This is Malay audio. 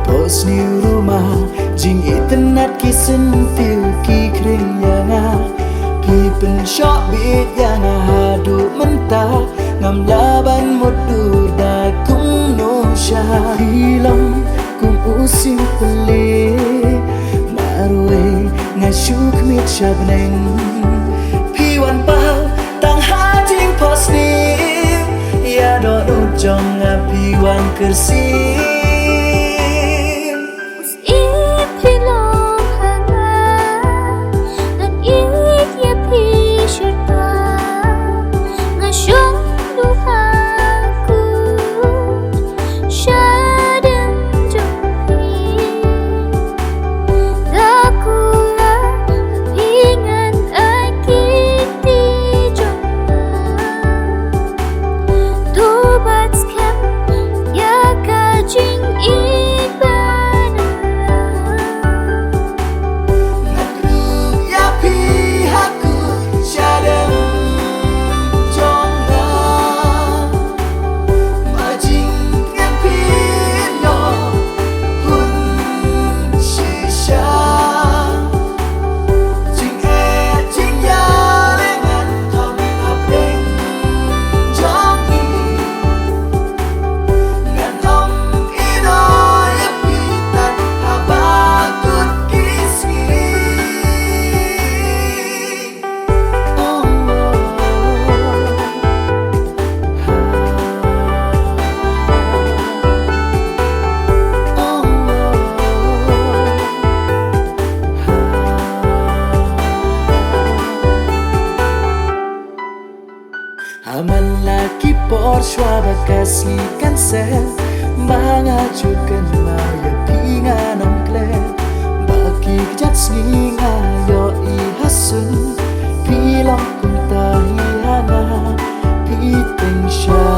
Pos ni rumah jing internet kisin tiu ki kring yang pi pen shop bit yang hadu mentah ngam laban modur da kum no sha hilang kum usim pele marwe ngasuk mit shabneng pi wan pa tang ha jing pos ni ya do jong pi wan kersi Aman laki por shwa bakas ni cancel Mga chukan maya pingan om kle Baki jats ni ngayo i hasun Pilong kung tahi hana Piteng siya